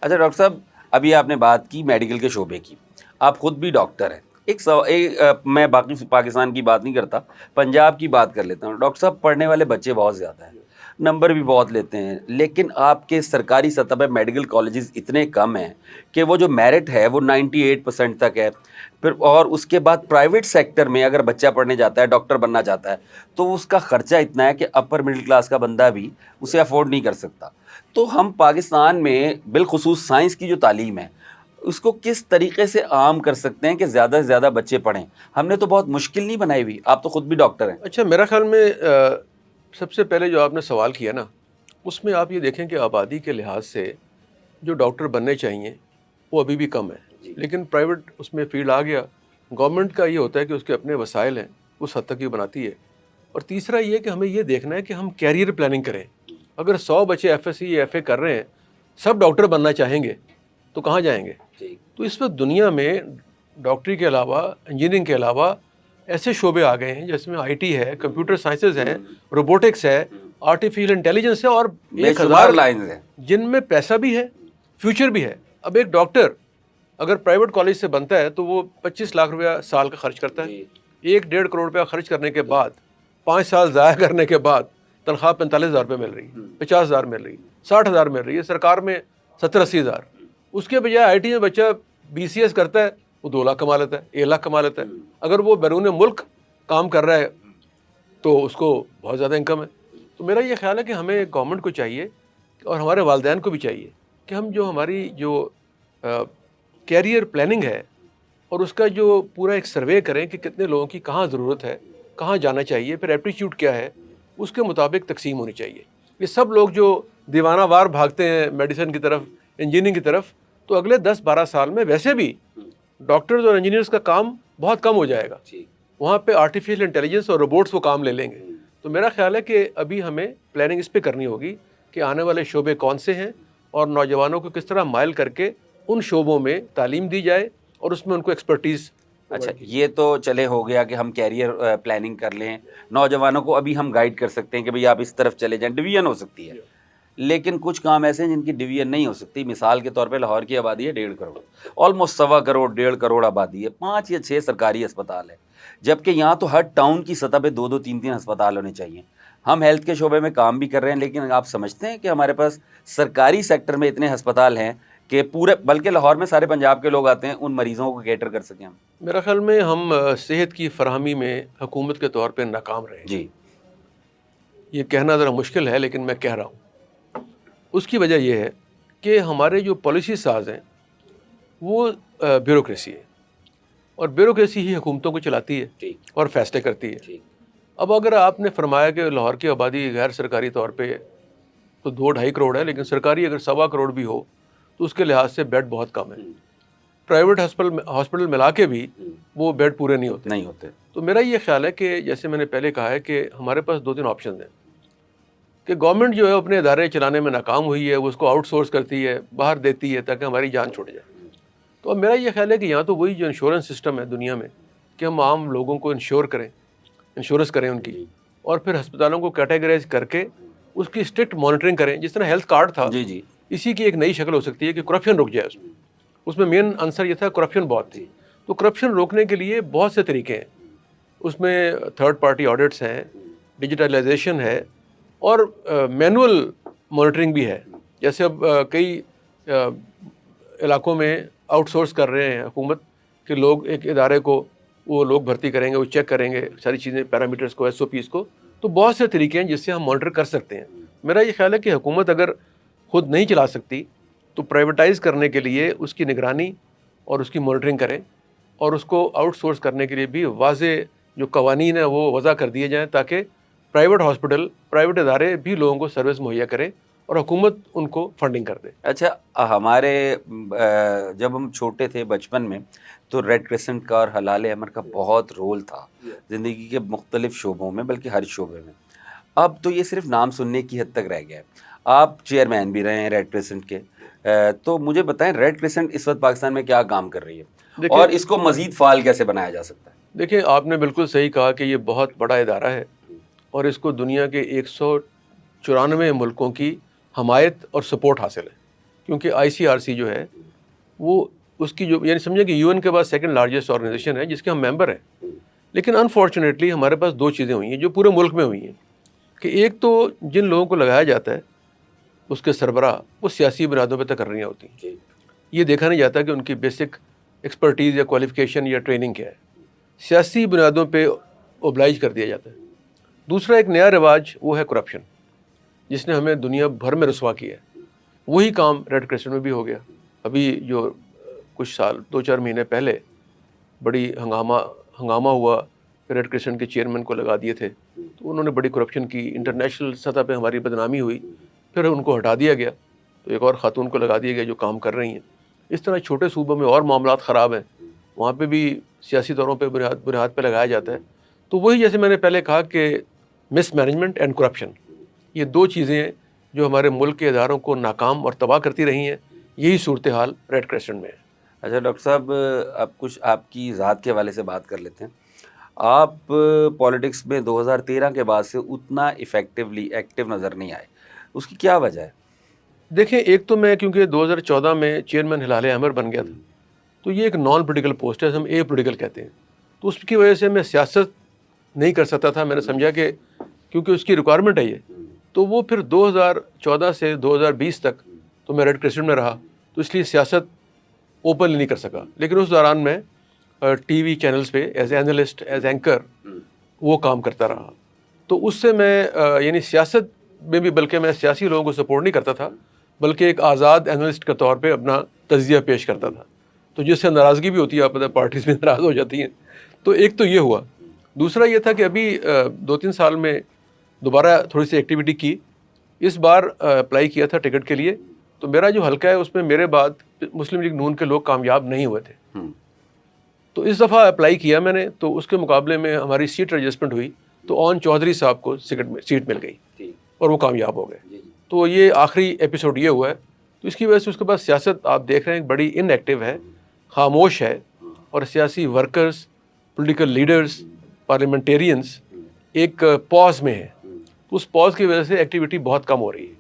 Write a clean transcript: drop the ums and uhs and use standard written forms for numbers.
اچھا ڈاکٹر صاحب، ابھی آپ نے بات کی میڈیکل کے شعبے کی، آپ خود بھی ڈاکٹر ہیں. میں باقی پاکستان کی بات نہیں کرتا، پنجاب کی بات کر لیتا ہوں. ڈاکٹر صاحب، پڑھنے والے بچے بہت زیادہ ہیں، نمبر بھی بہت لیتے ہیں، لیکن آپ کے سرکاری سطح پہ میڈیکل کالجز اتنے کم ہیں کہ وہ جو میرٹ ہے وہ 98% تک ہے. پھر اور اس کے بعد پرائیویٹ سیکٹر میں اگر بچہ پڑھنے جاتا ہے، ڈاکٹر بننا چاہتا ہے، تو اس کا خرچہ اتنا ہے کہ اپر مڈل کلاس کا بندہ بھی اسے افورڈ نہیں کر سکتا. تو ہم پاکستان میں بالخصوص سائنس کی جو تعلیم ہے اس کو کس طریقے سے عام کر سکتے ہیں کہ زیادہ سے زیادہ بچے پڑھیں؟ ہم نے تو بہت مشکل نہیں بنائی ہوئی، آپ تو خود بھی ڈاکٹر ہیں. اچھا، میرا خیال میں سب سے پہلے جو آپ نے سوال کیا نا، اس میں آپ یہ دیکھیں کہ آبادی کے لحاظ سے جو ڈاکٹر بننے چاہیے وہ ابھی بھی کم ہے. لیکن پرائیویٹ اس میں فیلڈ آ گیا. گورنمنٹ کا یہ ہوتا ہے کہ اس کے اپنے وسائل ہیں، اس حد تک یہ بناتی ہے. اور تیسرا یہ کہ ہمیں یہ دیکھنا ہے کہ ہم کیریئر پلاننگ کریں. اگر 100 بچے ایف ایس سی یا ایف اے کر رہے ہیں، سب ڈاکٹر بننا چاہیں گے تو کہاں جائیں گے؟ تو اس وقت دنیا میں ڈاکٹری کے علاوہ، انجینئرنگ کے علاوہ ایسے شعبے آ گئے ہیں جس میں آئی ٹی ہے، کمپیوٹر سائنسز ہیں، روبوٹکس ہے، آرٹیفیشیل انٹیلیجنس ہے، اور 1000 لائنز ہیں جن میں پیسہ بھی ہے، فیوچر بھی ہے. اب ایک ڈاکٹر اگر پرائیویٹ کالج سے بنتا ہے تو وہ 25 لاکھ روپیہ سال کا خرچ کرتا ہے. 1-1.5 کروڑ روپیہ خرچ کرنے کے بعد، 5 سال ضائع کرنے کے بعد تنخواہ 45,000 روپے مل رہی ہے، 50,000 مل رہی ہے، 60,000 مل رہی ہے، سرکار میں 70-80,000. اس کے بجائے آئی ٹی میں بچہ BCS کرتا ہے، وہ 2 لاکھ کما لیتا ہے، 1 لاکھ کما لیتا ہے. اگر وہ بیرون ملک کام کر رہا ہے تو اس کو بہت زیادہ انکم ہے. تو میرا یہ خیال ہے کہ ہمیں گورنمنٹ کو چاہیے اور ہمارے والدین کو بھی چاہیے کہ ہم جو ہماری جو کیریئر پلاننگ ہے اور اس کا جو پورا ایک سروے کریں کہ کتنے لوگوں کی کہاں ضرورت ہے، کہاں جانا چاہیے، پھر ایپٹیچیوڈ کیا ہے، اس کے مطابق تقسیم ہونی چاہیے. یہ سب لوگ جو دیوانہ وار بھاگتے ہیں میڈیسن کی طرف، انجینئرنگ کی طرف، تو اگلے 10-12 سال میں ویسے بھی ڈاکٹرز اور انجینئرز کا کام بہت کم ہو جائے گا. وہاں پہ آرٹیفیشیل انٹیلیجنس اور روبوٹس وہ کام لے لیں گے. تو میرا خیال ہے کہ ابھی ہمیں پلاننگ اس پہ کرنی ہوگی کہ آنے والے شعبے کون سے ہیں اور نوجوانوں کو کس طرح مائل کر کے ان شعبوں میں تعلیم دی جائے اور اس میں ان کو ایکسپرٹیز. اچھا، یہ تو چلے ہو گیا کہ ہم کیریئر پلاننگ کر لیں، نوجوانوں کو ابھی ہم گائیڈ کر سکتے ہیں کہ بھئی آپ اس طرف چلے جائیں، ڈویژن ہو سکتی ہے. لیکن کچھ کام ایسے ہیں جن کی ڈویژن نہیں ہو سکتی. مثال کے طور پہ لاہور کی آبادی ہے 1.5 کروڑ، آلموسٹ 1.25 کروڑ 1.5 کروڑ آبادی ہے، 5 یا 6 سرکاری ہسپتال ہیں، جبکہ یہاں تو ہر ٹاؤن کی سطح پہ 2-2 3-3 ہسپتال ہونے چاہیے. ہم ہیلتھ کے شعبے میں کام بھی کر رہے ہیں، لیکن آپ سمجھتے ہیں کہ ہمارے پاس سرکاری سیکٹر میں اتنے ہسپتال ہیں کہ پورے، بلکہ لاہور میں سارے پنجاب کے لوگ آتے ہیں، ان مریضوں کو کیٹر کر سکیں ہم؟ میرا خیال میں ہم صحت کی فراہمی میں حکومت کے طور پہ ناکام رہے. جی، یہ کہنا ذرا مشکل ہے لیکن میں کہہ رہا ہوں. اس کی وجہ یہ ہے کہ ہمارے جو پالیسی ساز ہیں وہ بیوروکریسی ہے، اور بیوروکریسی ہی حکومتوں کو چلاتی ہے اور فیصلے کرتی ہے. اب اگر آپ نے فرمایا کہ لاہور کی آبادی غیر سرکاری طور پہ تو 2-2.5 کروڑ ہے، لیکن سرکاری اگر 1.25 کروڑ بھی ہو تو اس کے لحاظ سے بیڈ بہت کم ہے. پرائیویٹ ہاسپٹل ملا کے بھی وہ بیڈ پورے نہیں ہوتے. تو میرا یہ خیال ہے کہ جیسے میں نے پہلے کہا ہے کہ ہمارے پاس 2-3 آپشنز ہیں کہ گورنمنٹ جو ہے اپنے ادارے چلانے میں ناکام ہوئی ہے، وہ اس کو آؤٹ سورس کرتی ہے، باہر دیتی ہے تاکہ ہماری جان چھوٹ جائے. تو اب میرا یہ خیال ہے کہ یہاں تو وہی جو انشورنس سسٹم ہے دنیا میں کہ ہم عام لوگوں کو انشورنس کریں ان کی، اور پھر ہسپتالوں کو کیٹیگرائز کر کے اس کی اسٹرکٹ مانیٹرنگ کریں. جس طرح ہیلتھ کارڈ تھا، جی جی، اسی کی ایک نئی شکل ہو سکتی ہے کہ کرپشن رک جائے. اس میں مین آنسر یہ تھا کرپشن بہت تھی. تو کرپشن روکنے کے لیے بہت سے طریقے ہیں. اس میں تھرڈ پارٹی آڈٹس ہیں، ڈیجیٹلائزیشن ہے، اور مینول مانیٹرنگ بھی ہے. جیسے اب کئی علاقوں میں آؤٹ سورس کر رہے ہیں حکومت کہ لوگ ایک ادارے کو وہ لوگ بھرتی کریں گے، وہ چیک کریں گے ساری چیزیں، پیرامیٹرز کو، SOPs کو. تو بہت سے طریقے ہیں جس سے ہم مانیٹر کر سکتے ہیں. میرا یہ خیال ہے کہ حکومت اگر خود نہیں چلا سکتی تو پرائیویٹائز کرنے کے لیے اس کی نگرانی اور اس کی مانیٹرنگ کریں، اور اس کو آؤٹ سورس کرنے کے لیے بھی واضح جو قوانین ہیں وہ وضع کر دیے جائیں تاکہ پرائیویٹ ہاسپٹل، پرائیویٹ ادارے بھی لوگوں کو سروس مہیا کریں اور حکومت ان کو فنڈنگ کر دے. اچھا، ہمارے جب ہم چھوٹے تھے بچپن میں تو ریڈ کریسنٹ کا اور ہلال احمر کا بہت رول تھا زندگی کے مختلف شعبوں میں، بلکہ ہر شعبے میں. اب تو یہ صرف نام سننے کی حد تک رہ گیا ہے. آپ چیئرمین بھی رہے ہیں ریڈ کریسنٹ کے، تو مجھے بتائیں ریڈ کریسنٹ اس وقت پاکستان میں کیا کام کر رہی ہے اور اس کو مزید فعال کیسے بنایا جا سکتا ہے؟ دیکھیں، آپ نے بالکل صحیح کہا کہ یہ بہت بڑا ادارہ ہے اور اس کو دنیا کے 194 ملکوں کی حمایت اور سپورٹ حاصل ہے. کیونکہ ICRC جو ہے وہ اس کی جو یعنی سمجھیں کہ UN کے بعد سیکنڈ لارجسٹ آرگنائزیشن ہے جس کے ہم ممبر ہیں. لیکن انفارچونیٹلی ہمارے پاس دو چیزیں ہوئی ہیں جو پورے ملک میں ہوئی ہیں کہ ایک تو جن لوگوں کو لگایا جاتا ہے اس کے سربراہ وہ سیاسی بنیادوں پہ تقرریاں ہوتی ہیں. یہ دیکھا نہیں جاتا کہ ان کی بیسک ایکسپرٹیز یا کوالیفیکیشن یا ٹریننگ کیا ہے. سیاسی بنیادوں پہ اوبلائج کر دیا جاتا ہے. دوسرا ایک نیا رواج وہ ہے کرپشن جس نے ہمیں دنیا بھر میں رسوا کیا ہے. وہی کام ریڈ کریسنٹ میں بھی ہو گیا. ابھی جو کچھ سال 2-4 مہینے پہلے بڑی ہنگامہ ہوا کہ ریڈ کریسنٹ کے چیئرمین کو لگا دیے تھے تو انہوں نے بڑی کرپشن کی. انٹرنیشنل سطح پہ ہماری بدنامی ہوئی. پھر ان کو ہٹا دیا گیا تو ایک اور خاتون کو لگا دیا گیا جو کام کر رہی ہیں. اس طرح چھوٹے صوبوں میں اور معاملات خراب ہیں, وہاں پہ بھی سیاسی طوروں پہ بنیاد پہ لگایا جاتا ہے. تو وہی جیسے میں نے پہلے کہا کہ مس مینجمنٹ اینڈ کرپشن, یہ دو چیزیں ہیں جو ہمارے ملک کے اداروں کو ناکام اور تباہ کرتی رہی ہیں. یہی صورتحال ریڈ کریسنٹ میں ہے. اچھا ڈاکٹر صاحب, اب کچھ آپ کی ذات کے حوالے سے بات کر لیتے ہیں. آپ پالیٹکس میں 2013 کے بعد سے اتنا ایفیکٹولی ایکٹیو نظر نہیں آئے, اس کی کیا وجہ ہے؟ دیکھیں, ایک تو میں کیونکہ 2014 میں چیئرمین ہلال احمر بن گیا تھا تو یہ ایک نان پولیٹیکل پوسٹ ہے, ہم اے پولیٹیکل کہتے ہیں. تو اس کی وجہ سے میں سیاست نہیں کر سکتا تھا. میں نے سمجھا کہ کیونکہ اس کی ریکوائرمنٹ ہے یہ, تو وہ پھر 2014 سے 2020 تک تو میں ریڈ کریسنٹ میں رہا تو اس لیے سیاست اوپنلی نہیں کر سکا. لیکن اس دوران میں ٹی وی چینلز پہ ایز اینالسٹ ایز اینکر وہ کام کرتا رہا. تو اس سے میں یعنی سیاست میں بھی بلکہ میں سیاسی لوگوں کو سپورٹ نہیں کرتا تھا بلکہ ایک آزاد اینالسٹ کے طور پہ اپنا تجزیہ پیش کرتا تھا. تو جس سے ناراضگی بھی ہوتی ہے, آپ پتہ پارٹیز میں ناراض ہو جاتی ہیں. تو ایک تو یہ ہوا. دوسرا یہ تھا کہ ابھی 2-3 سال میں دوبارہ تھوڑی سی ایکٹیویٹی کی. اس بار اپلائی کیا تھا ٹکٹ کے لیے, تو میرا جو حلقہ ہے اس میں میرے بعد مسلم لیگ نون کے لوگ کامیاب نہیں ہوئے تھے. تو اس دفعہ اپلائی کیا میں نے, تو اس کے مقابلے میں ہماری سیٹ ایڈجسٹمنٹ ہوئی تو اون چودھری صاحب کو سیٹ مل گئی اور وہ کامیاب ہو گئے. تو یہ آخری ایپیسوڈ یہ ہوا ہے. تو اس کی وجہ سے اس کے بعد سیاست آپ دیکھ رہے ہیں بڑی ان ایکٹیو ہے, خاموش ہے, اور سیاسی ورکرز, پولیٹیکل لیڈرز, پارلیمنٹیرینز ایک پاز میں ہیں. تو اس پاز کی وجہ سے ایکٹیویٹی بہت کم ہو رہی ہے.